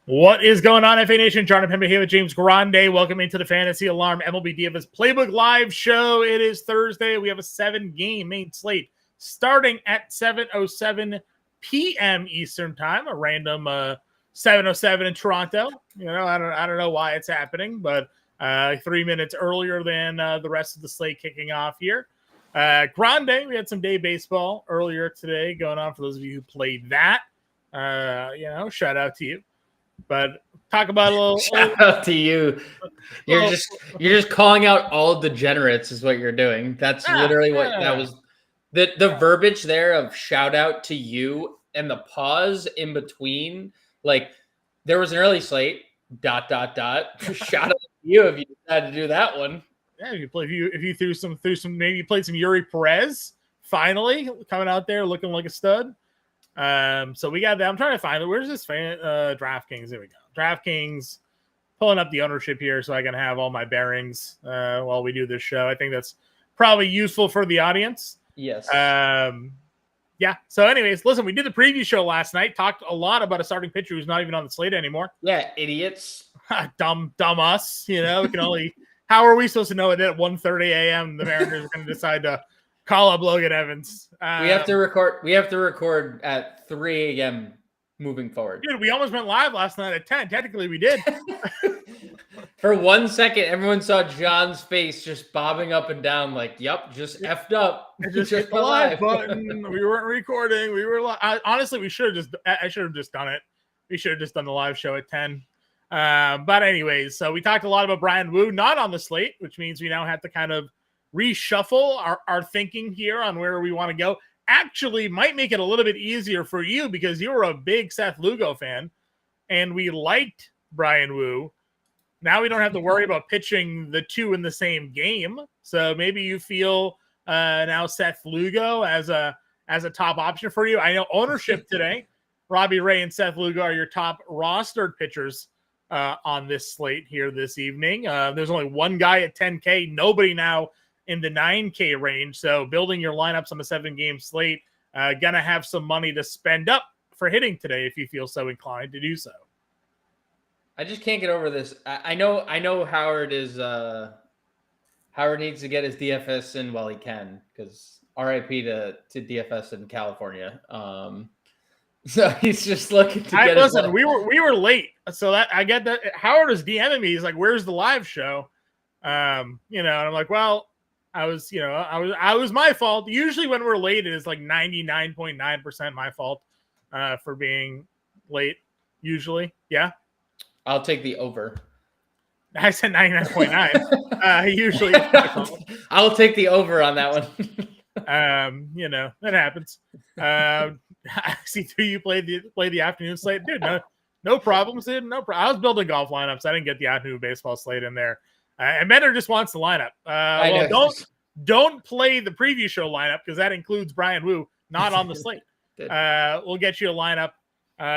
What is going on, FA Nation? John Pemba here with James Grande. Welcome into the Fantasy Alarm MLB DFS Playbook live show. It is Thursday. We have a 7-game main slate starting at 7:07 p.m. Eastern Time. A random 7:07 in Toronto. You know, I don't know why it's happening, but 3 minutes earlier than the rest of the slate kicking off here. Grande, we had some day baseball earlier today going on for those of you who played that. Shout out to you. But talk about a little. Shout out to you. You're just calling out all degenerates is what you're doing. That's literally what that was. The verbiage there of shout out to you and the pause in between, like there was an early slate. ... Shout out to you if you decided to do that one. Yeah, if you threw some maybe you played some Yuri Perez finally coming out there looking like a stud. So we got that. I'm trying to find it. Where's this DraftKings? There we go. DraftKings, pulling up the ownership here so I can have all my bearings while we do this show. I think that's probably useful for the audience. Yes. Yeah. So anyways, listen, we did the preview show last night, talked a lot about a starting pitcher who's not even on the slate anymore. Yeah, idiots. dumb us. You know, we can only how are we supposed to know it at 1:30 a.m. the Mariners are going to decide to call up Logan Evans? We have to record at 3 a.m. moving forward. Dude, we almost went live last night at 10. Technically, we did. For 1 second, everyone saw John's face just bobbing up and down like, yep, just effed up. Just hit the live button. We weren't recording. We were honestly, I should have just done it. We should have just done the live show at 10. But anyways, so we talked a lot about Brian Wu, not on the slate, which means we now have to kind of reshuffle our thinking here on where we want to go. Actually might make it a little bit easier for you because you were a big Seth Lugo fan and we liked Brian Wu. Now we don't have to worry about pitching the two in the same game. So maybe you feel now Seth Lugo as a top option for you. I know ownership today, Robbie Ray and Seth Lugo are your top rostered pitchers on this slate here this evening. There's only one guy at 10K, nobody now in the 9K range. So building your lineups on the 7-game slate, gonna have some money to spend up for hitting today if you feel so inclined to do so. I just can't get over this. I know Howard is Howard needs to get his DFS in while he can, because RIP to DFS in California. So he's just looking to get listen, we were late. So that I get that Howard was DMing me. He's like, where's the live show? And I'm like, well, I was my fault. Usually when we're late, it is like 99.9% my fault for being late. Usually. Yeah. I'll take the over. I said 99.9. Usually it's my fault. I'll take the over on that one. That happens. I see through you play the afternoon slate. Dude, no problems, dude. No problem. I was building golf lineups. I didn't get the afternoon baseball slate in there. And Mentor just wants the lineup. Don't play the preview show lineup because that includes Brian Wu, not on the slate. We'll get you a lineup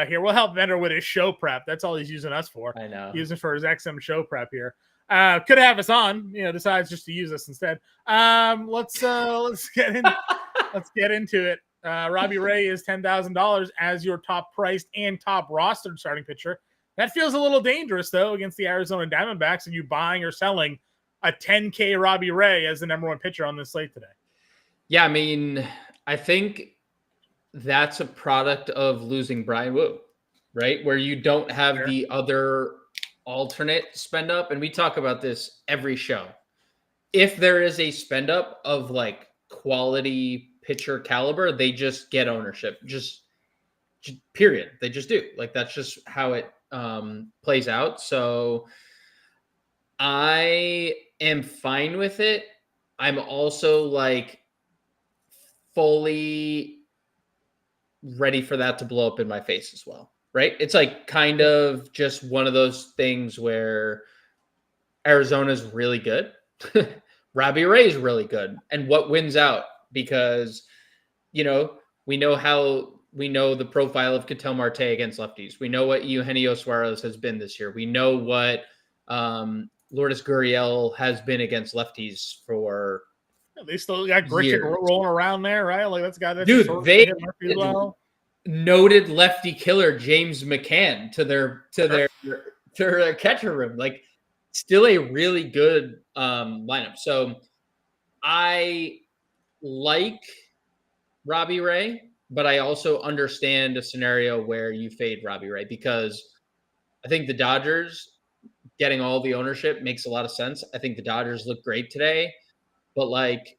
here. We'll help Mentor with his show prep. That's all he's using us for. I know. Using for his XM show prep here. Could have us on, decides just to use us instead. Let's get into it. Robbie Ray is $10,000 as your top priced and top rostered starting pitcher. That feels a little dangerous, though, against the Arizona Diamondbacks, and you buying or selling a 10K Robbie Ray as the number one pitcher on this slate today. Yeah, I mean, I think that's a product of losing Brian Wu, right? Where you don't have the other alternate spend up. And we talk about this every show. If there is a spend up of like quality pitcher caliber, they just get ownership. Just period. They just do. Like, that's just how it plays out. So I am fine with it. I'm also like fully ready for that to blow up in my face as well. Right? It's like kind of just one of those things where Arizona's really good. Robbie Ray is really good. And what wins out? Because, we know the profile of Ketel Marte against lefties. We know what Eugenio Suarez has been this year. We know what Lourdes Gurriel has been against lefties for. They still got Grichuk rolling around there, right? Like, that's a guy that's dude. noted lefty killer James McCann to their catcher room. Like, still a really good lineup. So I like Robbie Ray, but I also understand a scenario where you fade Robbie Ray because I think the Dodgers getting all the ownership makes a lot of sense. I think the Dodgers look great today, but like,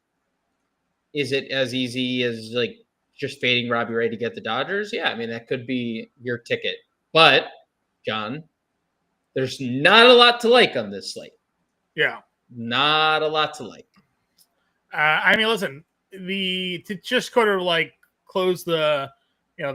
is it as easy as like just fading Robbie Ray to get the Dodgers? Yeah, I mean, that could be your ticket. But, John, there's not a lot to like on this slate. Yeah. Not a lot to like. I mean, listen, to just kind of like close the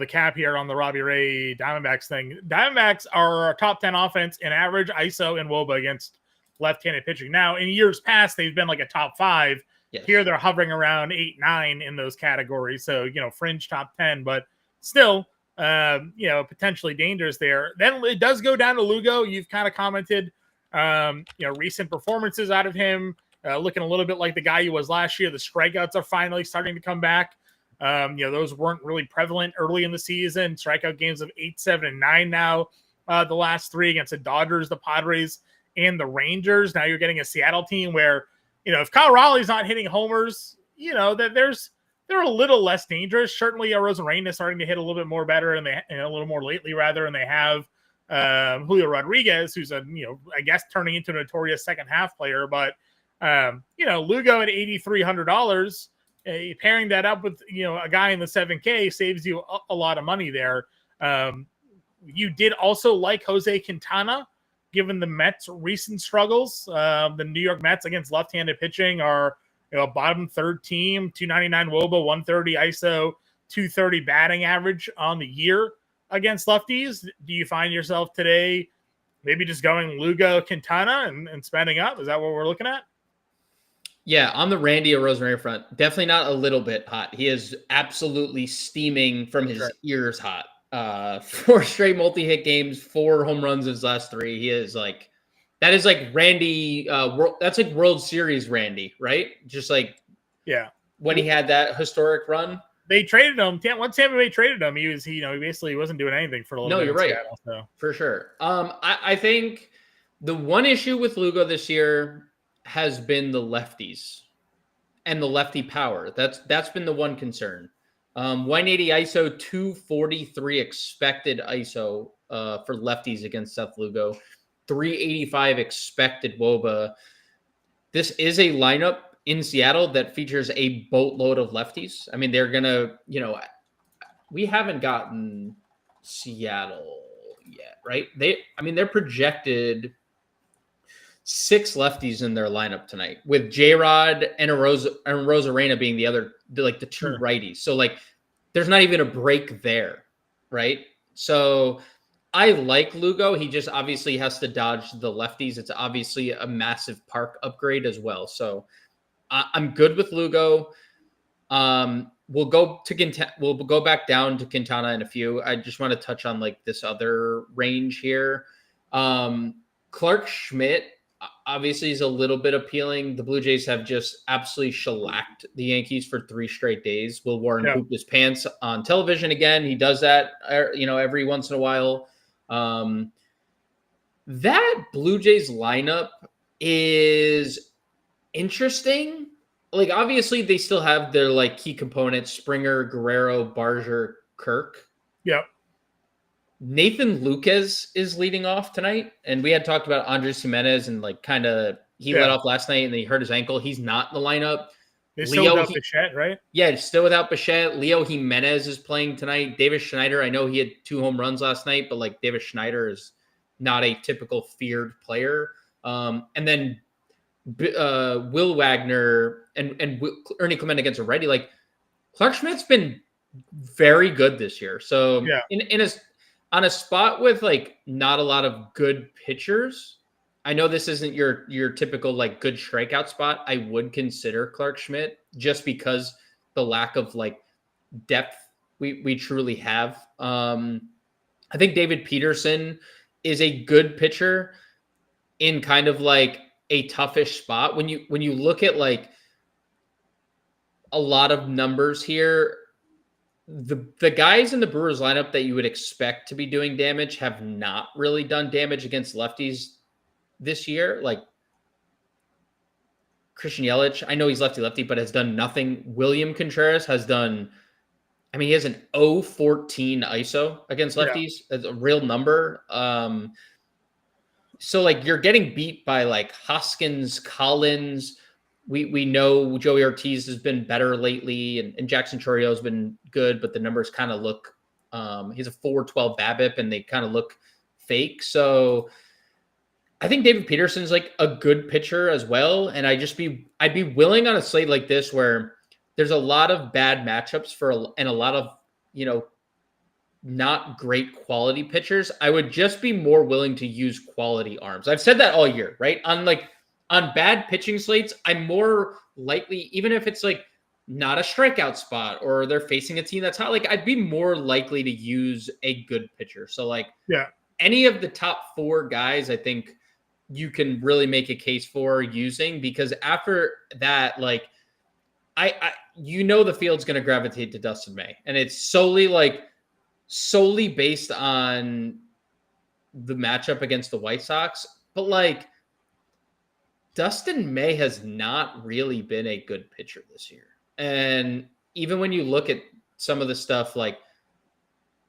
cap here on the Robbie Ray Diamondbacks thing. Diamondbacks are a top 10 offense in average, ISO, and WOBA against left-handed pitching. Now, in years past, they've been like a top 5. Yes. Here, they're hovering around 8, 9 in those categories. So, fringe top 10, but still, potentially dangerous there. Then it does go down to Lugo. You've kind of commented, recent performances out of him, looking a little bit like the guy he was last year. The strikeouts are finally starting to come back. Those weren't really prevalent early in the season. Strikeout games of 8, 7, and 9 now. The last 3 against the Dodgers, the Padres, and the Rangers. Now you're getting a Seattle team where, if Kyle Raleigh's not hitting homers, they're a little less dangerous. Certainly, Rosarena is starting to hit a little bit more better, and a little more lately rather, and they have Julio Rodriguez, who's I guess turning into a notorious second half player. But Lugo at $8,300. Pairing that up with a guy in the 7K saves you a lot of money there. You did also like Jose Quintana, given the Mets' recent struggles. The New York Mets against left-handed pitching are a bottom third team, 299 WOBA, 130 ISO, 230 batting average on the year against lefties. Do you find yourself today maybe just going Lugo Quintana and spending up? Is that what we're looking at? Yeah, on the Randy Arozarena front, definitely not a little bit hot. He is absolutely steaming from his ears hot. 4 straight multi-hit games, 4 home runs in his last 3. He is like, that is like Randy. That's like World Series Randy, right? Just like, yeah, when he had that historic run. They traded him. Once Tampa Bay traded him, he basically wasn't doing anything for a little bit. No, you're right. Seattle, so. For sure. I think the one issue with Lugo this year has been the lefties and the lefty power. That's been the one concern. 180 ISO, 243 expected ISO for lefties against Seth Lugo, 385 expected WOBA. This is a lineup in Seattle that features a boatload of lefties. I mean, they're gonna, we haven't gotten Seattle yet, right? They're projected 6 lefties in their lineup tonight, with J-Rod and Rosarena being the 2 righties. So like, there's not even a break there, right? So I like Lugo. He just obviously has to dodge the lefties. It's obviously a massive park upgrade as well. So I'm good with Lugo. We'll go back down to Quintana in a few. I just want to touch on like this other range here. Clark Schmidt obviously is a little bit appealing. The Blue Jays have just absolutely shellacked the Yankees for 3 straight days. Will Warren poop his pants on television again? He does that, every once in a while. That Blue Jays lineup is interesting. Like, obviously they still have their like key components: Springer, Guerrero, Barger, Kirk. Yep. Nathan Lucas is leading off tonight, and we had talked about Andres Jimenez and like kind of led off last night and then he hurt his ankle. He's not in the lineup. They're still without Bichette, right? Yeah, still without Bichette. Leo Jimenez is playing tonight. Davis Schneider, I know he had 2 home runs last night, but like Davis Schneider is not a typical feared player. And then Will Wagner and Ernie Clement against a righty. Like, Clark Schmidt's been very good this year. So on a spot with like not a lot of good pitchers, I know this isn't your typical like good strikeout spot. I would consider Clark Schmidt just because the lack of like depth we truly have. I think David Peterson is a good pitcher in kind of like a toughish spot. When you look at like a lot of numbers here, the guys in the Brewers lineup that you would expect to be doing damage have not really done damage against lefties this year. Like Christian Yelich, I know he's lefty, but has done nothing. William Contreras has done, I mean, he has an 0-14 ISO against lefties. That's a real number. So like you're getting beat by like Hoskins, Collins. We know Joey Ortiz has been better lately, and Jackson Chourio has been good, but the numbers kind of look, he's a 4.12 BABIP, and they kind of look fake. So I think David Peterson's like a good pitcher as well, and I'd be willing on a slate like this where there's a lot of bad matchups and a lot of, not great quality pitchers. I would just be more willing to use quality arms. I've said that all year, right? On bad pitching slates, I'm more likely, even if it's like not a strikeout spot or they're facing a team that's hot, like I'd be more likely to use a good pitcher. So like any of the top 4 guys, I think you can really make a case for using, because after that, like the field's going to gravitate to Dustin May, and it's solely based on the matchup against the White Sox. But like Dustin May has not really been a good pitcher this year. And even when you look at some of the stuff, like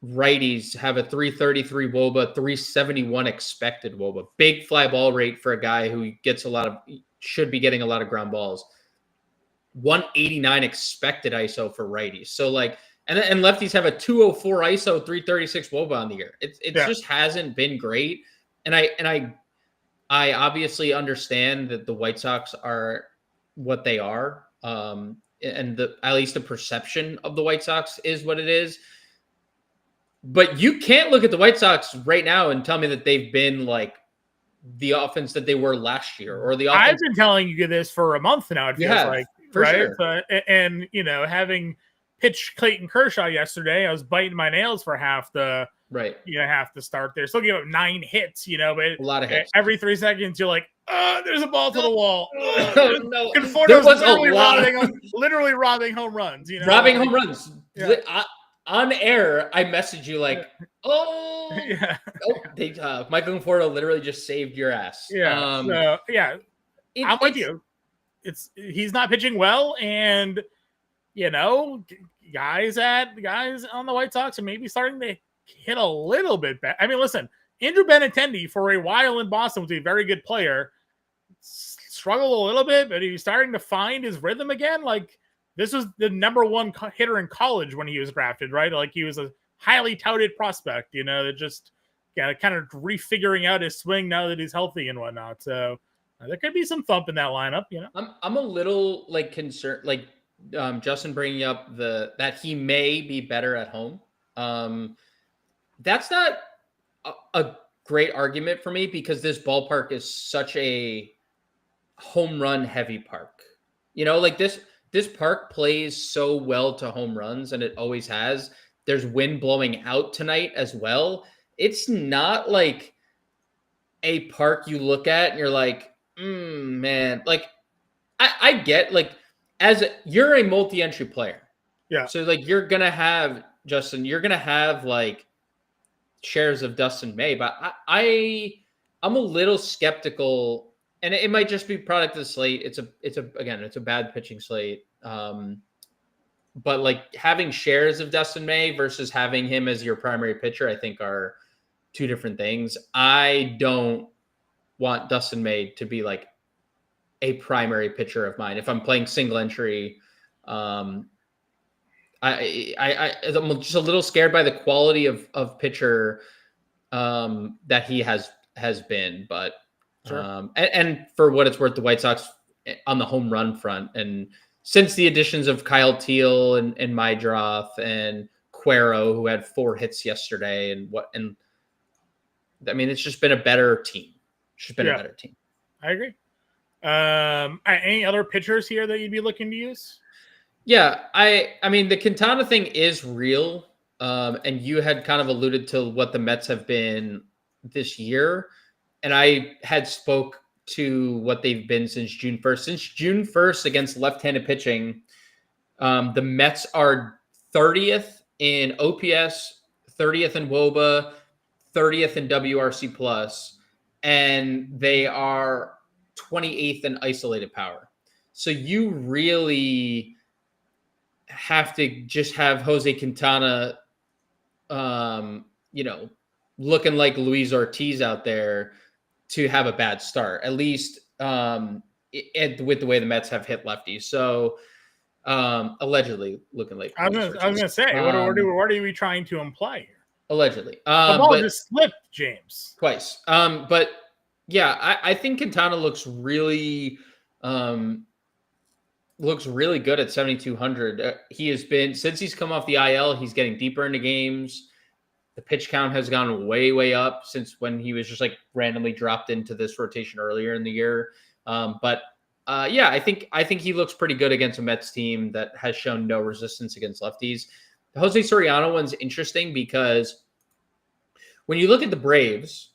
righties have a 333 WOBA, 371 expected WOBA, big fly ball rate for a guy who should be getting a lot of ground balls, 189 expected ISO for righties. So like, and lefties have a 204 ISO, 336 WOBA on the year. It just hasn't been great. And I obviously understand that the White Sox are what they are. And at least the perception of the White Sox is what it is. But you can't look at the White Sox right now and tell me that they've been like the offense that they were last year, or the offense. I've been telling you this for a month now. It feels like, for right? Sure. And having pitched Clayton Kershaw yesterday, I was biting my nails for half the start there. Still gave up 9 hits, but a lot of hits. Every 3 seconds you're like, there's a ball to the wall. No. Conforto's literally robbing home runs. Robbing home runs. On air, I messaged you like, Michael Conforto literally just saved your ass. I'm with you. He's not pitching well, and guys on the White Sox are maybe starting to hit a little bit back. I mean, listen, Andrew Benintendi for a while in Boston was a very good player. Struggled a little bit, but he's starting to find his rhythm again. Like, this was the number 1 hitter in college when he was drafted, right? Like, he was a highly touted prospect, that just kind of refiguring out his swing now that he's healthy and whatnot. So there could be some thump in that lineup, I'm a little like concerned, like Justin bringing up that he may be better at home. That's not a great argument for me, because this ballpark is such a home run heavy park. Like this park plays so well to home runs, and it always has. There's wind blowing out tonight as well. It's not like a park you look at and you're like, man, like I get, like, you're a multi-entry player. Yeah. So like you're going to have, Justin, like shares of Dustin May, but I'm a little skeptical, and it might just be product of the slate. It's a bad pitching slate. But like having shares of Dustin May versus having him as your primary pitcher, I think are 2 different things. I don't want Dustin May to be like a primary pitcher of mine. If I'm playing single entry, I'm just a little scared by the quality of pitcher that he has been. But sure. And for what it's worth, the White Sox on the home run front, and since the additions of Kyle Teal and Maedroth and Cuero, who had 4 hits yesterday, and I mean, it's just been a better team. It's just been a better team. I agree. Any other pitchers here that you'd be looking to use? Yeah, I mean, the Quintana thing is real. And you had kind of alluded to what the Mets have been this year. And I had spoke to what they've been since June 1st. Since June 1st against left-handed pitching, the Mets are 30th in OPS, 30th in WOBA, 30th in WRC plus, and they are 28th in isolated power. So you really have to just have Jose Quintana, looking like Luis Ortiz out there to have a bad start, at least with the way the Mets have hit lefties. So allegedly looking like I was gonna say, what are we trying to imply here? Allegedly, the ball just slipped, James, twice. But yeah, I think Quintana looks really good at 7,200. He has been, since he's come off the IL, he's getting deeper into games. The pitch count has gone way, way up since when he was just like randomly dropped into this rotation earlier in the year. I think he looks pretty good against a Mets team that has shown no resistance against lefties. The Jose Soriano one's interesting because when you look at the Braves,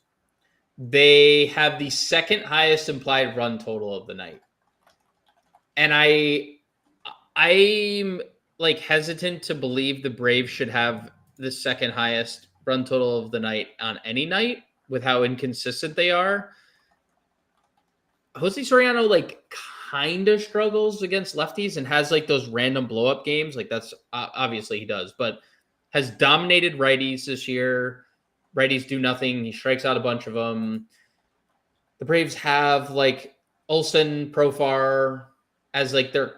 they have the second highest implied run total of the night. And I'm like hesitant to believe the Braves should have the second highest run total of the night on any night with how inconsistent they are. Jose Soriano like kind of struggles against lefties and has like those random blow up games. Like that's obviously he does, but has dominated righties this year. Righties do nothing. He strikes out a bunch of them. The Braves have like Olsen, Profar as like their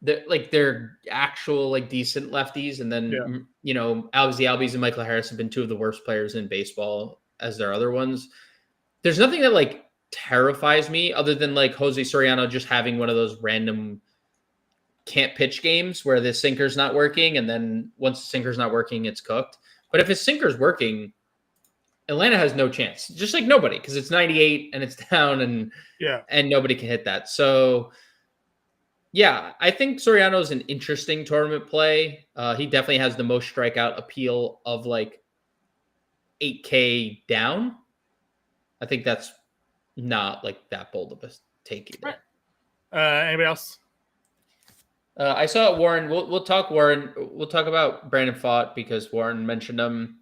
their actual like decent lefties, and then Albie Albies and Michael Harris have been two of the worst players in baseball as their other ones. There's nothing that like terrifies me other than like Jose Soriano just having one of those random can't pitch games where the sinker's not working, and then once the sinker's not working, it's cooked. But if his sinker's working, Atlanta has no chance. Just like nobody, because it's 98 and it's down, and nobody can hit that. So yeah, I think Soriano is an interesting tournament play. He definitely has the most strikeout appeal of like 8K down. I think that's not like that bold of a take either. Anybody else? I saw Warren. We'll talk Warren. We'll talk about Brandon Pfaadt because Warren mentioned him.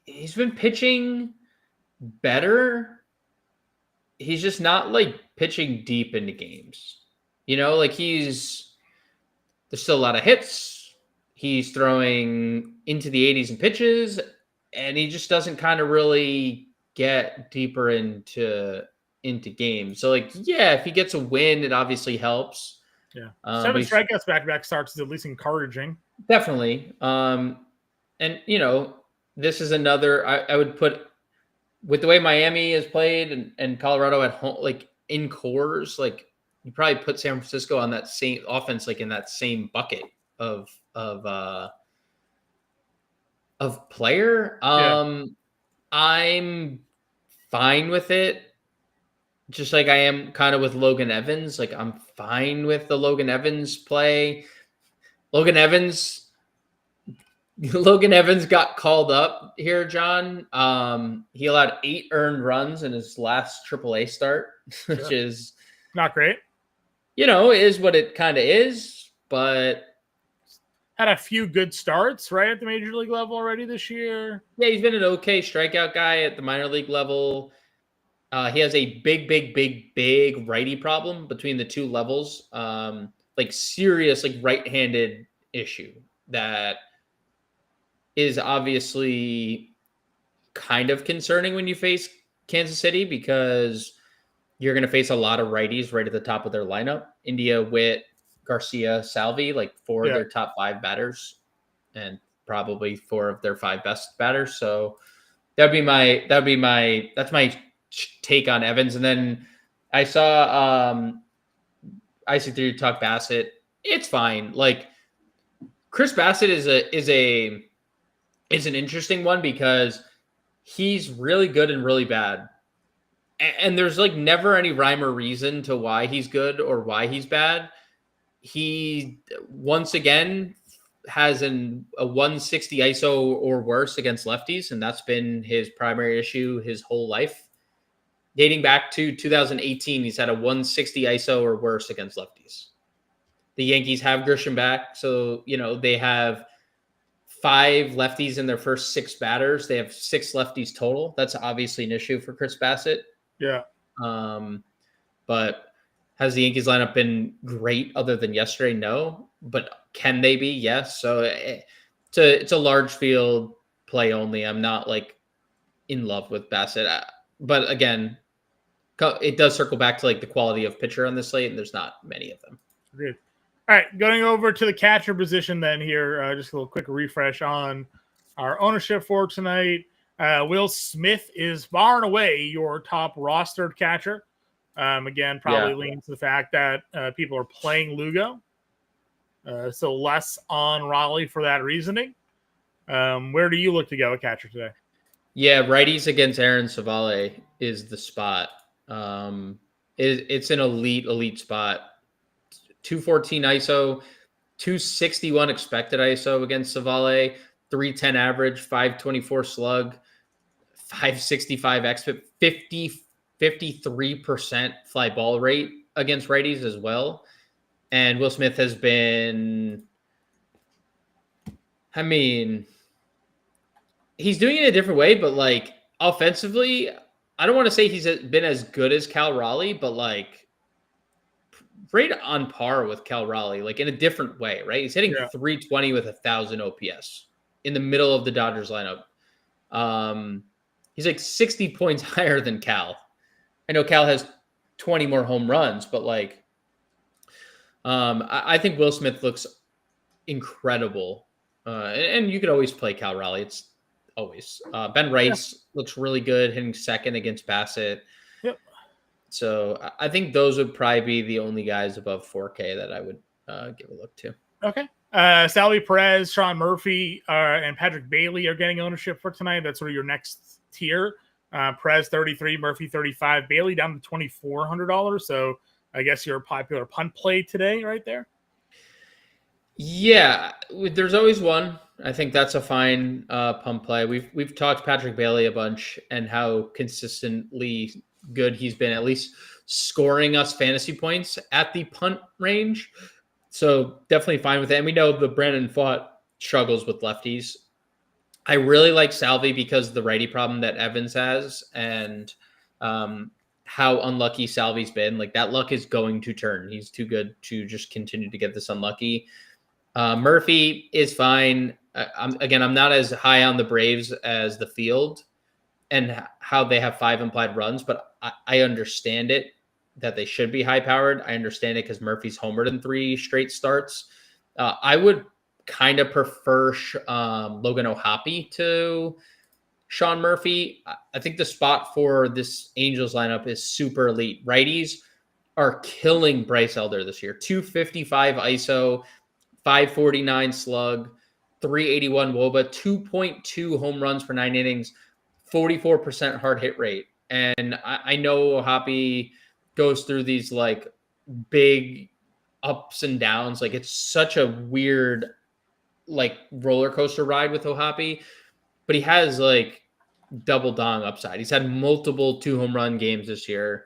He's been pitching better. He's just not like pitching deep into games. Like there's still a lot of hits. He's throwing into the 80s in pitches, and he just doesn't kind of really get deeper into games. So like, yeah, if he gets a win, it obviously helps. Yeah. 7 strikeouts back-to-back starts is at least encouraging. Definitely. And this is another, I would put with the way Miami has played and Colorado at home, like in cores, like you probably put San Francisco on that same offense, like in that same bucket of player. I'm fine with it. Just like I am kind of with Logan Evans. Like I'm fine with the Logan Evans play. Logan Evans got called up here, John. He allowed 8 earned runs in his last AAA start, which is not great. Is what it kind of is, but had a few good starts right at the major league level already this year. Yeah, he's been an okay strikeout guy at the minor league level. He has a big righty problem between the two levels. Like serious, like right-handed issue that is obviously kind of concerning when you face Kansas City because you're going to face a lot of righties right at the top of their lineup. India, Witt, Garcia, Salvi, like 4 of their top 5 batters and probably 4 of their 5 best batters. So that's my take on Evans. And then I saw IC3 talk Bassett. It's fine. Like Chris Bassett is an interesting one because he's really good and really bad. And there's like never any rhyme or reason to why he's good or why he's bad. He once again has a 160 ISO or worse against lefties, and that's been his primary issue his whole life. Dating back to 2018, he's had a 160 ISO or worse against lefties. The Yankees have Grisham back. So, they have 5 lefties in their first 6 batters. They have 6 lefties total. That's obviously an issue for Chris Bassett. Yeah. But has the Yankees lineup been great other than yesterday? No. But can they be? Yes. So it's a large field play only. I'm not like in love with Bassett. But again, it does circle back to like the quality of pitcher on this slate, and there's not many of them. Agreed. All right, going over to the catcher position then here, just a little quick refresh on our ownership for tonight. Will Smith is far and away your top rostered catcher. Again, probably leans to the fact that people are playing Lugo. So less on Raleigh for that reasoning. Where do you look to go at catcher today? Yeah, righties against Aaron Savale is the spot. It's an elite spot. 214 ISO, 261 expected ISO against Savale, 310 average, 524 slug, 565 xFIP, 53% fly ball rate against righties as well. And Will Smith has been, he's doing it a different way, but like offensively, I don't want to say he's been as good as Cal Raleigh, but like right on par with Cal Raleigh, like in a different way, right? He's hitting 320 with 1,000 OPS in the middle of the Dodgers lineup. He's like 60 points higher than Cal. I know Cal has 20 more home runs, but like, I think Will Smith looks incredible. And you could always play Cal Raleigh. It's always. Ben Rice looks really good hitting second against Bassett. Yep. So I think those would probably be the only guys above 4K that I would give a look to. Okay. Salvi Perez, Sean Murphy, and Patrick Bailey are getting ownership for tonight. That's sort of your next tier. Perez 33, Murphy 35, Bailey down to $2,400. So I guess you're a popular punt play today, right there. Yeah, there's always one. I think that's a fine punt play. We've talked Patrick Bailey a bunch and how consistently good he's been, at least scoring us fantasy points at the punt range. So definitely fine with it. And we know the Brandon Pfaadt struggles with lefties. I really like Salvi because of the righty problem that Evans has and how unlucky Salvi's been. Like that luck is going to turn. He's too good to just continue to get this unlucky. Murphy is fine. I'm not as high on the Braves as the field and how they have 5 implied runs, but I understand it that they should be high powered. I understand it because Murphy's homered in 3 straight starts. I would kind of prefer Logan O'Hoppe to Sean Murphy. I think the spot for this Angels lineup is super elite. Righties are killing Bryce Elder this year. 255 ISO, 549 slug, 381 WOBA, 2.2 home runs per 9 innings, 44% hard hit rate. And I know O'Hoppe goes through these like big ups and downs. Like it's such a weird like roller coaster ride with O'Hoppe, but he has like double dong upside. He's had multiple 2 home run games this year.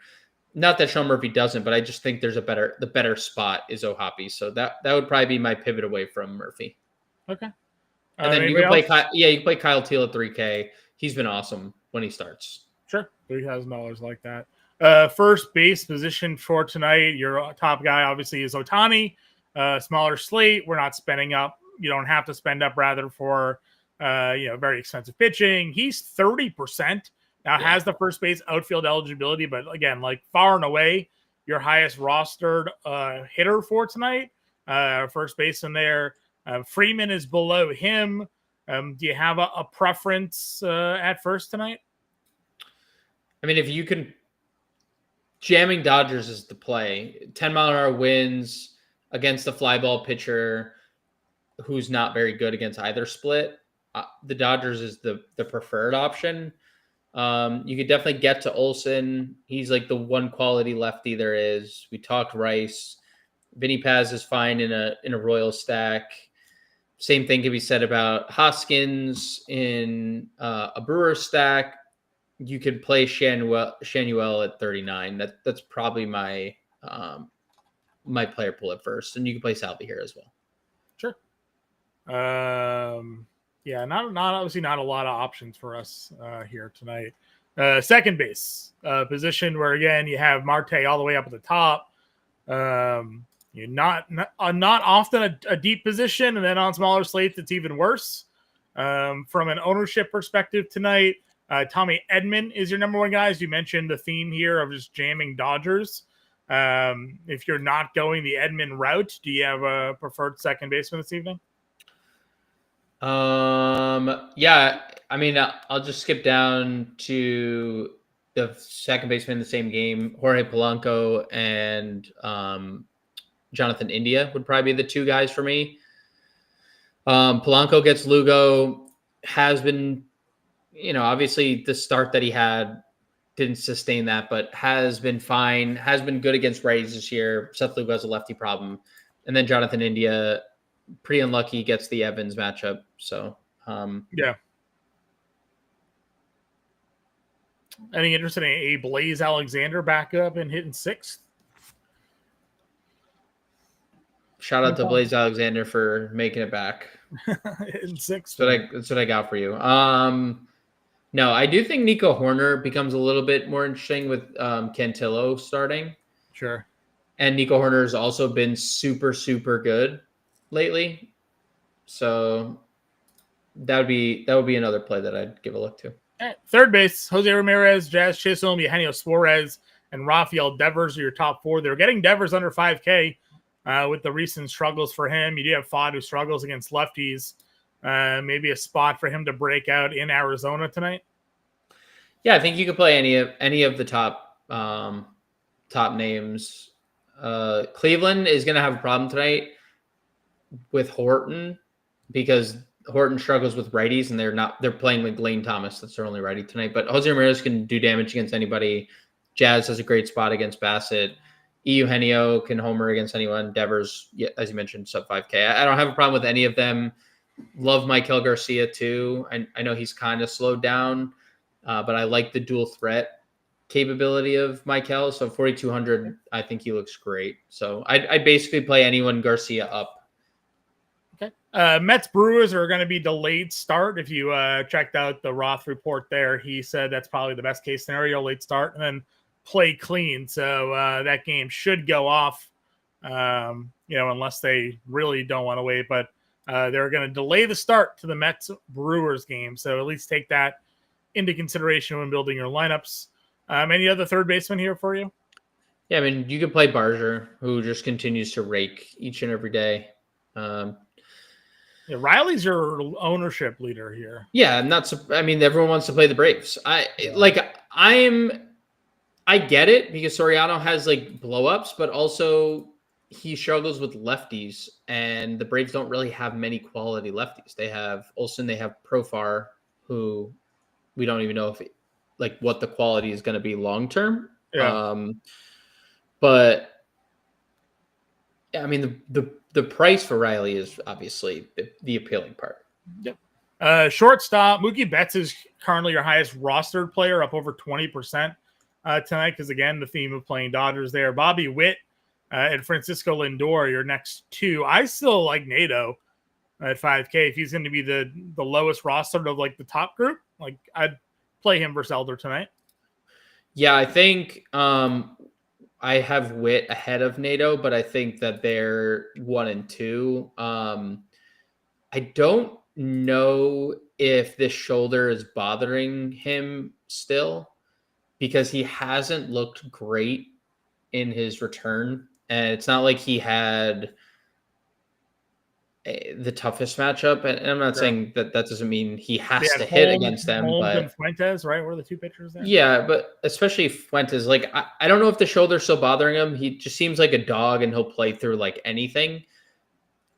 Not that Sean Murphy doesn't, but I just think the better spot is O'Hoppe. So that would probably be my pivot away from Murphy. Okay. And then you can play you can play Kyle Teal at 3K. He's been awesome when he starts. Sure. $3,000 like that. First base position for tonight. Your top guy obviously is Ohtani. Smaller slate. We're not spending up. You don't have to spend up rather for very expensive pitching. He's 30%. Now has the first base outfield eligibility, but again, like far and away, your highest rostered hitter for tonight. First base in there. Freeman is below him. Do you have a preference at first tonight? I mean, if you can, jamming Dodgers is the play. 10-mile-an-hour winds against the fly ball pitcher who's not very good against either split. The Dodgers is the preferred option. You could definitely get to Olsen. He's like the one quality lefty there is. We talked Rice. Vinny Paz is fine in a Royal stack. Same thing can be said about Hoskins in a Brewer stack. You could play Shanuel at 39. That's probably my my player pool at first, and you can play Salvi here as well. Sure. Yeah, not obviously not a lot of options for us here tonight. Second base position where again you have Marte all the way up at the top. You're not often a deep position, and then on smaller slates it's even worse. From an ownership perspective tonight, Tommy Edman is your number one guy. As you mentioned, the theme here of just jamming Dodgers. If you're not going the Edman route, do you have a preferred second baseman this evening? Yeah, I mean, I'll just skip down to the second baseman in the same game. Jorge Polanco and Jonathan India would probably be the two guys for me. Polanco gets Lugo, has been, obviously the start that he had didn't sustain that, but has been fine, has been good against righties this year. Seth Lugo has a lefty problem. And then Jonathan India, pretty unlucky, gets the Evans matchup. So, yeah. Any interest in a Blaze Alexander backup and hitting sixth? Shout out to Blaze Alexander for making it back. Hitting sixth. That's what I got for you. No, I do think Nico Horner becomes a little bit more interesting with Cantillo starting. Sure. And Nico Horner has also been super, super good lately. So that would be another play that I'd give a look to. All right. Third base, Jose Ramirez, Jazz Chisholm, Eugenio Suarez, and Rafael Devers are your top four. They're getting Devers under 5K with the recent struggles for him. You do have Fod who struggles against lefties. Maybe a spot for him to break out in Arizona tonight. Yeah, I think you could play any of the top names. Cleveland is going to have a problem tonight with Horton because Horton struggles with righties, and they're playing with Lane Thomas. That's their only righty tonight. But Jose Ramirez can do damage against anybody. Jazz has a great spot against Bassett. Eugenio can homer against anyone. Devers, yeah, as you mentioned, sub 5K. I don't have a problem with any of them. Love Michael Garcia too. I know he's kind of slowed down, but I like the dual threat capability of Michael. So 4,200, I think he looks great. So I'd basically play anyone Garcia up. Okay. Mets Brewers are going to be delayed start. If you checked out the Roth report there, he said that's probably the best case scenario, late start, and then play clean. So that game should go off, unless they really don't want to wait. But they're going to delay the start to the Mets Brewers game. So at least take that into consideration when building your lineups. Any other third baseman here for you? Yeah, I mean, you could play Barger, who just continues to rake each and every day. Riley's your ownership leader here. Yeah, everyone wants to play the Braves. I get it because Soriano has like blow-ups, but also he struggles with lefties, and the Braves don't really have many quality lefties. They have Olsen, they have Profar, who we don't even know if what the quality is going to be long term. Yeah. But I mean, the price for Riley is obviously the appealing part. Yep. Shortstop Mookie Betts is currently your highest rostered player, up over 20% tonight. Because again, the theme of playing Dodgers there. Bobby Witt and Francisco Lindor, your next two. I still like Nato at 5K. If he's going to be the lowest rostered of the top group, I'd play him versus Elder tonight. Yeah, I think I have Witt ahead of Nato, but I think that they're 1 and 2. I don't know if this shoulder is bothering him still because he hasn't looked great in his return. And it's not like he had the toughest matchup. And I'm not saying that doesn't mean he has to hit against them. Holmes and Fuentes, right? Were the two pitchers there? Yeah, but especially Fuentes. I don't know if the shoulder's still bothering him. He just seems like a dog and he'll play through anything.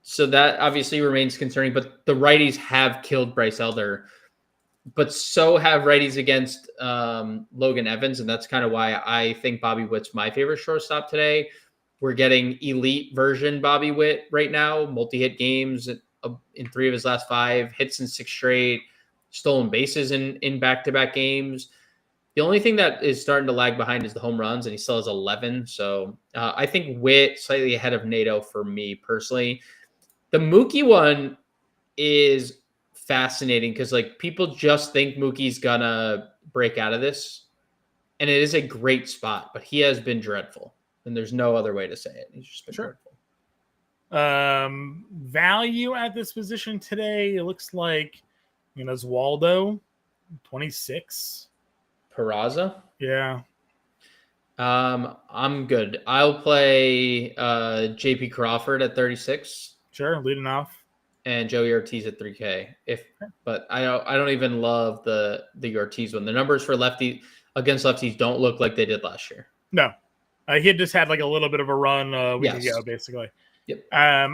So that obviously remains concerning. But the righties have killed Bryce Elder. But so have righties against Logan Evans. And that's kind of why I think Bobby Witt's my favorite shortstop today. We're getting elite version Bobby Witt right now. Multi-hit games in 3 of his last 5. Hits in 6 straight. Stolen bases in back-to-back games. The only thing that is starting to lag behind is the home runs, and he still has 11. So I think Witt slightly ahead of NATO for me personally. The Mookie one is fascinating because like people just think Mookie's gonna break out of this, and it is a great spot, but he has been dreadful, and there's no other way to say it. He's just been dreadful. Value at this position today, it looks like Oswaldo, 26. Peraza? Yeah. I'm good. I'll play JP Crawford at 36. Sure, leading off. And Joey Ortiz at 3K. But I don't even love the Ortiz one. The numbers for lefty against lefties don't look like they did last year. No. He had just had like a little bit of a run a week ago, basically. Yep.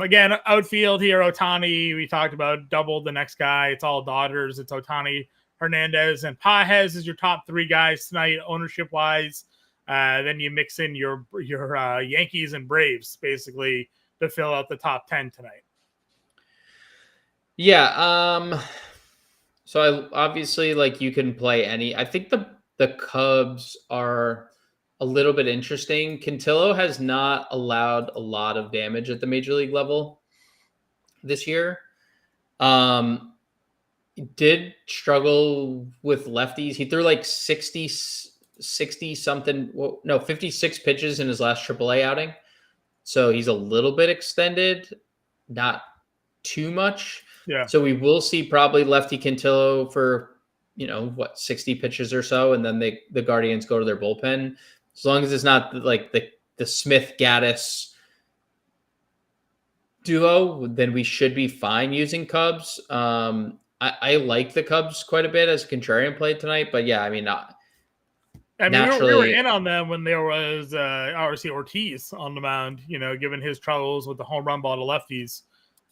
Again, outfield here, Ohtani. We talked about double the next guy. It's all Dodgers. It's Ohtani, Hernandez, and Pages is your top three guys tonight, ownership wise. Then you mix in your Yankees and Braves basically to fill out the top 10 tonight. Yeah. So I obviously like you can play any. I think the Cubs are a little bit interesting. Cantillo has not allowed a lot of damage at the major league level this year. He did struggle with lefties. He threw like 60 something. Well, no, 56 pitches in his last AAA outing. So he's a little bit extended, not too much. Yeah. So we will see probably lefty Cantillo for, 60 pitches or so. And then the Guardians go to their bullpen. As long as it's not like the Smith-Gaddis duo, then we should be fine using Cubs. I like the Cubs quite a bit as a contrarian play tonight. But yeah, naturally, we were in on them when there was obviously Ortiz on the mound, given his troubles with the home run ball to lefties.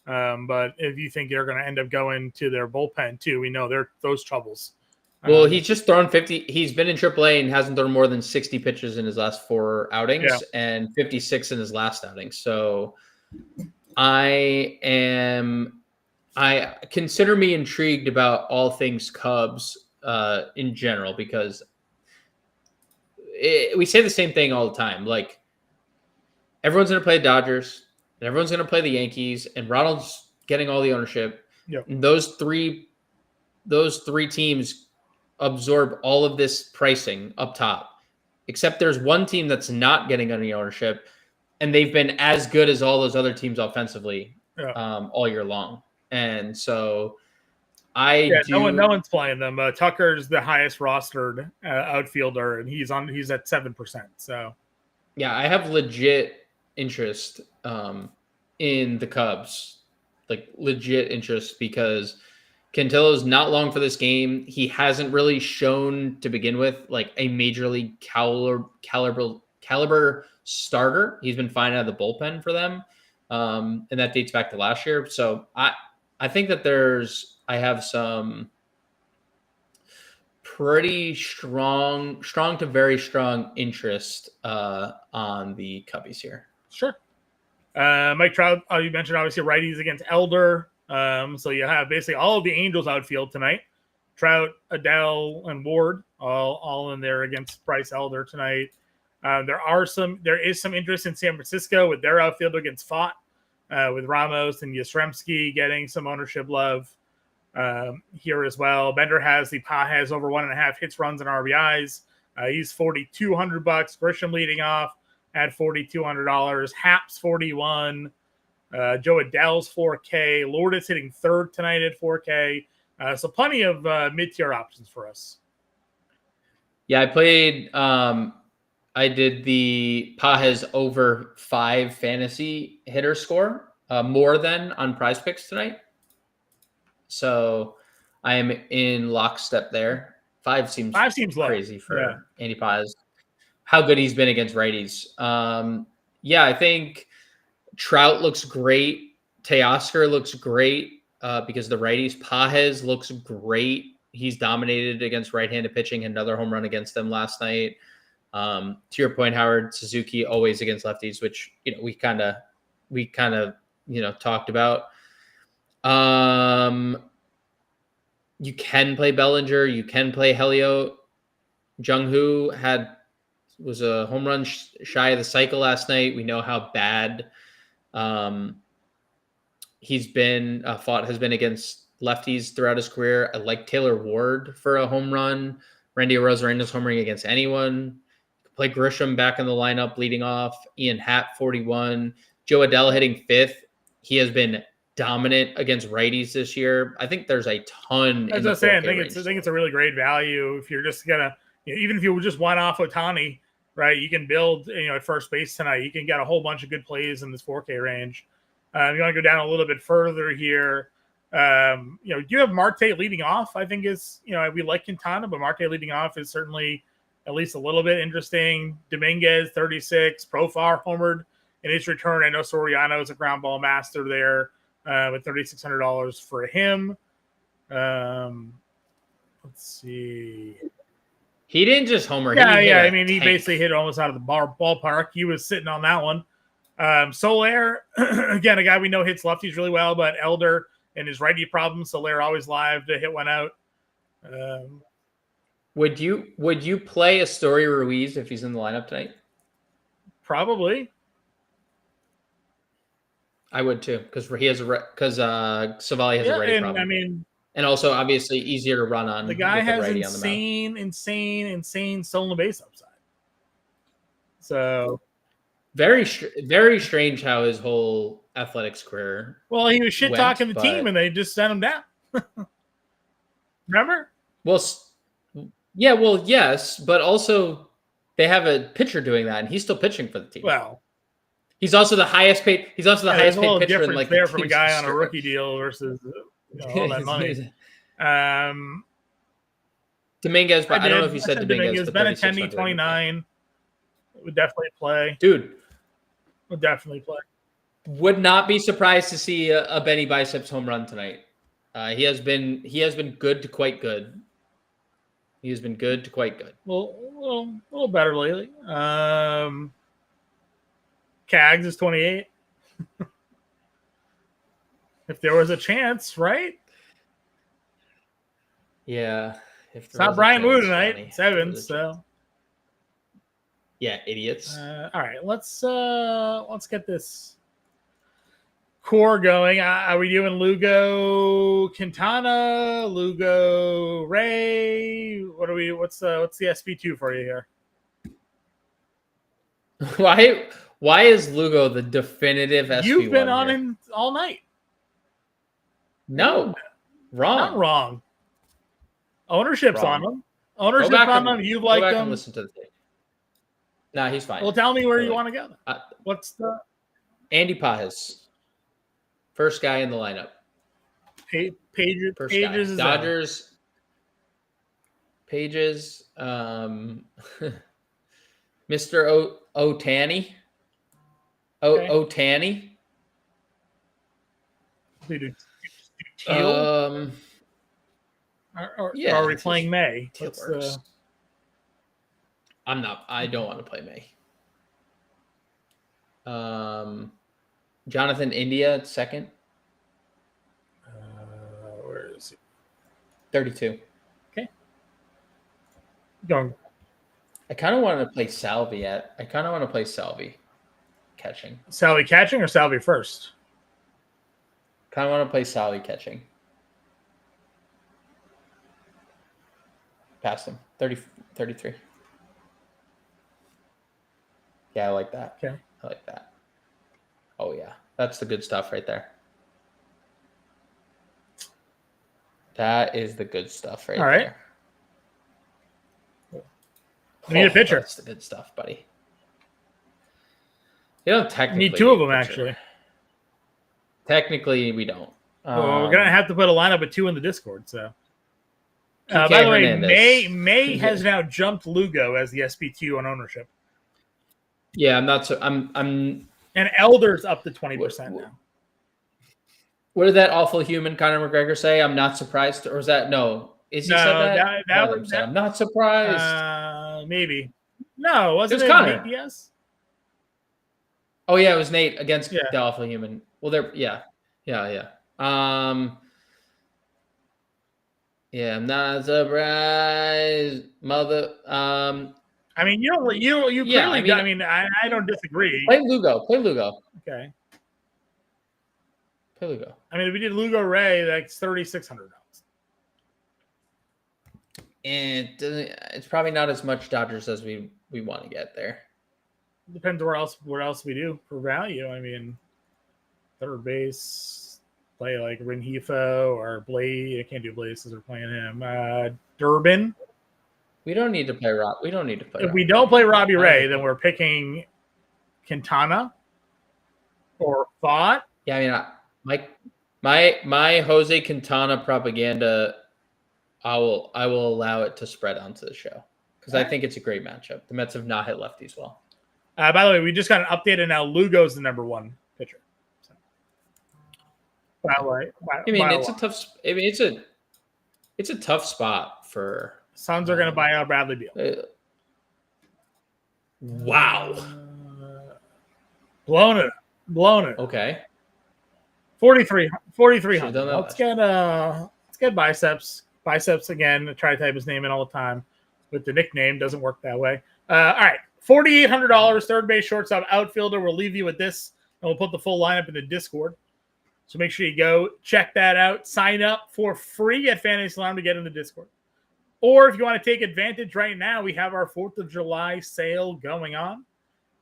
But if you think they're going to end up going to their bullpen too, we know those troubles. Well, he's just thrown 50. He's been in AAA and hasn't thrown more than 60 pitches in his last 4 outings and 56 in his last outing. So I consider me intrigued about all things Cubs in general, because we say the same thing all the time. Like, everyone's going to play the Dodgers and everyone's going to play the Yankees, and Ronald's getting all the ownership. Yep. And those three teams absorb all of this pricing up top, except there's one team that's not getting any ownership, and they've been as good as all those other teams offensively all year long. And so no one's playing them. Tucker's the highest rostered outfielder, and he's at 7%. So yeah, I have legit interest in the Cubs, like legit interest, because Cantillo's not long for this game. He hasn't really shown to begin with like a major league caliber starter. He's been fine out of the bullpen for them. And that dates back to last year. So I think that I have some pretty strong to very strong interest on the Cubbies here. Sure. Mike Trout, you mentioned obviously righties against Elder. So you have basically all of the Angels outfield tonight. Trout, Adele, and Ward all in there against Bryce Elder tonight. There is some interest in San Francisco with their outfield against Fott, with Ramos and Yastrzemski getting some ownership love here as well. Bender has the Pages over 1.5 hits, runs, and RBIs. He's $4,200. Grisham leading off at $4,200. Haps 41. Joe Adele's 4K. Lourdes hitting third tonight at 4K. So plenty of mid-tier options for us. Yeah, I did the Pages over 5 fantasy hitter score, more than on Prize Picks tonight. So I am in lockstep there. 5 seems crazy low for Andy Pages. How good he's been against righties. I think Trout looks great. Teoscar looks great because the righties. Pages looks great. He's dominated against right-handed pitching. Another home run against them last night. To your point, Howard, Suzuki always against lefties, which we kind of talked about. You can play Bellinger. You can play Helio. Jung-Hoo was a home run shy of the cycle last night. We know how bad he's been has been against lefties throughout his career. I like Taylor Ward for a home run. Randy Rosarenda's homering against anyone. Play Grisham back in the lineup, leading off. Ian Happ, 41. Joe Adele hitting 5th. He has been dominant against righties this year. I think there's a ton. As I say, I think it's a really great value if you're just gonna, even if you just went off Ohtani, right? You can build, at first base tonight. You can get a whole bunch of good plays in this 4K range. You want to go down a little bit further here. You have Marte leading off. I think is, we like Quintana, but Marte leading off is certainly at least a little bit interesting. Dominguez, 36, Profar homered in his return. I know Soriano is a ground ball master there with $3,600 for him. Let's see. He didn't just homer. Yeah. I mean, he basically hit it almost out of the ballpark. He was sitting on that one. Soler, again, a guy we know hits lefties really well, but Elder and his righty problems, Soler always live to hit one out. Would you play Astoria Ruiz if he's in the lineup tonight? Probably. I would too, because Savali has a righty problem. I mean, and also obviously easier to run on. The guy has insane stolen base upside. So very strange how his whole athletics career. Well, he was shit talking the team, and they just sent him down. Remember? Well, yeah. Well, yes, but also they have a pitcher doing that, and he's still pitching for the team. Well, he's also the highest paid. He's also the highest paid pitcher in there from a guy on a rookie deal versus all that money. Dominguez, but I don't know if you said Dominguez. Benintendi, 29. Would definitely play. Dude. Would definitely play. Would not be surprised to see a Benny Biceps home run tonight. He has been good to quite good. He has been good to quite good. Well, a little better lately. Cags is 28. If there was a chance, right? Yeah. It's not Brian Wu tonight. 7, so. Yeah, idiots. All right, let's get this core going. Are we doing Lugo Quintana, Lugo Ray? What's the SP2 for you here? Why is Lugo the definitive SP1? You've been on him all night. No, wrong. Not wrong. Ownership's on him. Ownership's on him. You like him. And listen to the tape. Nah, he's fine. Well, tell me where you want to go. What's the Andy Pajes, first guy in the lineup. Pages. Pages. Dodgers. Pages. Mr. Ohtani. Ohtani. Are we playing May? I don't want to play May. Jonathan India at second. Where is he? 32. Okay. Going. I kind of want to play Salvi catching. Salvi catching or Salvi first? Kind of want to play Salvi catching. Past him. 33. Yeah, I like that. Okay. I like that. Oh, yeah. That's the good stuff right there. That is the good stuff right there. All right. We need a pitcher. That's the good stuff, buddy. You don't technically need 2 of them, actually. Technically, we don't. Well, we're going to have to put a lineup of 2 in the Discord, so. By the way, May has now jumped Lugo as the SP2 on ownership. Yeah, I'm not so. I'm. And Elder's up to 20% now. What did that awful human Conor McGregor say? I'm not surprised, or is that no? Is he said that? I'm not surprised. Maybe. No, wasn't it Conor? Nate Diaz? Oh yeah, it was Nate against the awful human. Well, there. Yeah. Yeah, I'm not surprised, mother. I mean, you Yeah, clearly. I mean, I don't disagree. Play Lugo. Play Lugo. Okay. Play Lugo. I mean, if we did Lugo Ray, that's $3,600. And it's probably not as much Dodgers as we want to get there. Depends where else we do for value. I mean, third base, play like Rengifo or Blade. I can't do Blaze because we're playing him. Durbin. We don't need to play Rob. We don't need to play. If we don't play Robbie Ray, then we're picking Quintana or Thought. Yeah, I mean, my Jose Quintana propaganda, I will allow it to spread onto the show because I think it's a great matchup. The Mets have not hit lefties well. By the way, we just got an update, and now Lugo's the number one pitcher. So, by the way, it's a tough spot for. Suns are going to buy out Bradley Beal. Wow. Blown it. Okay. 4,300. Let's get biceps. Biceps again. Try to type his name in all the time with the nickname. Doesn't work that way. All right. $4,800. Third base, shortstop, outfielder. We'll leave you with this, and we'll put the full lineup in the Discord. So make sure you go check that out. Sign up for free at Fantasy Alarm to get in the Discord. Or if you want to take advantage right now, we have our 4th of July sale going on.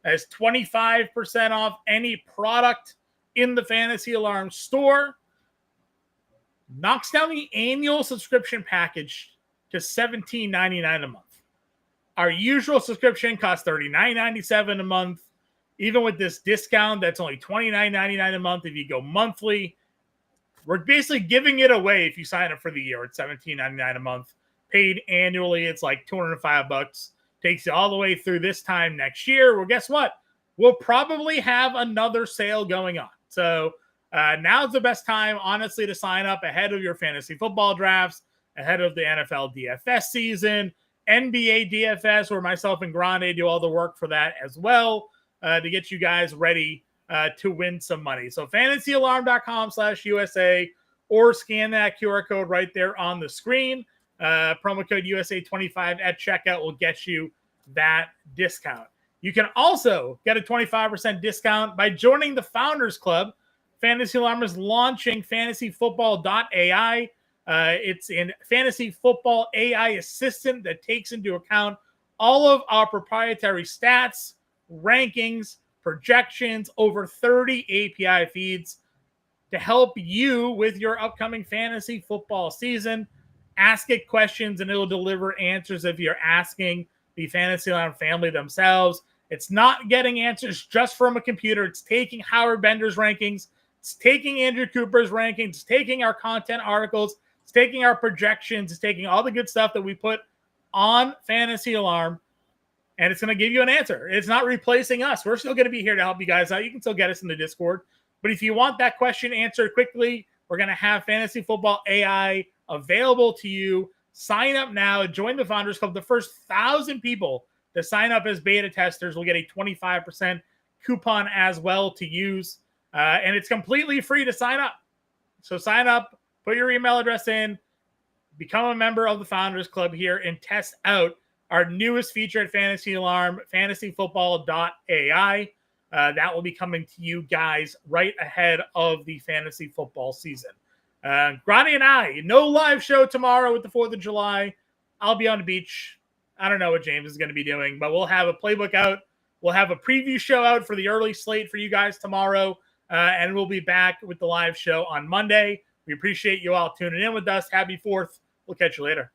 As 25% off any product in the Fantasy Alarm store. Knocks down the annual subscription package to $17.99 a month. Our usual subscription costs $39.97 a month. Even with this discount, that's only $29.99 a month. If you go monthly, we're basically giving it away if you sign up for the year. It's $17.99 a month. Paid annually, it's like $205. Takes you all the way through this time next year. Well, guess what? We'll probably have another sale going on. So now's the best time, honestly, to sign up ahead of your fantasy football drafts, ahead of the NFL DFS season, NBA DFS, where myself and Grande do all the work for that as well, to get you guys ready to win some money. So fantasyalarm.com/USA, or scan that QR code right there on the screen. Promo code USA25 at checkout will get you that discount. You can also get a 25% discount by joining the Founders Club. Fantasy Alarm is launching fantasyfootball.ai. It's an fantasy football AI assistant that takes into account all of our proprietary stats, rankings, projections, over 30 API feeds to help you with your upcoming fantasy football season. Ask it questions and it will deliver answers if you're asking the Fantasy Alarm family themselves. It's not getting answers just from a computer. It's taking Howard Bender's rankings. It's taking Andrew Cooper's rankings. It's taking our content articles. It's taking our projections. It's taking all the good stuff that we put on Fantasy Alarm, and it's going to give you an answer. It's not replacing us. We're still going to be here to help you guys out. You can still get us in the Discord. But if you want that question answered quickly, we're going to have Fantasy Football AI available to you. Sign up now. Join the Founders Club. The first 1,000 people to sign up as beta testers will get a 25% coupon as well to use. And it's completely free to sign up. So sign up, put your email address in, become a member of the Founders Club here, and test out our newest feature at Fantasy Alarm, fantasyfootball.ai. That will be coming to you guys right ahead of the fantasy football season. Grani and I, no live show tomorrow with the 4th of July. I'll be on the beach. I don't know what James is going to be doing, but we'll have a playbook out. We'll have a preview show out for the early slate for you guys tomorrow, and we'll be back with the live show on Monday. We appreciate you all tuning in with us. Happy 4th. We'll catch you later.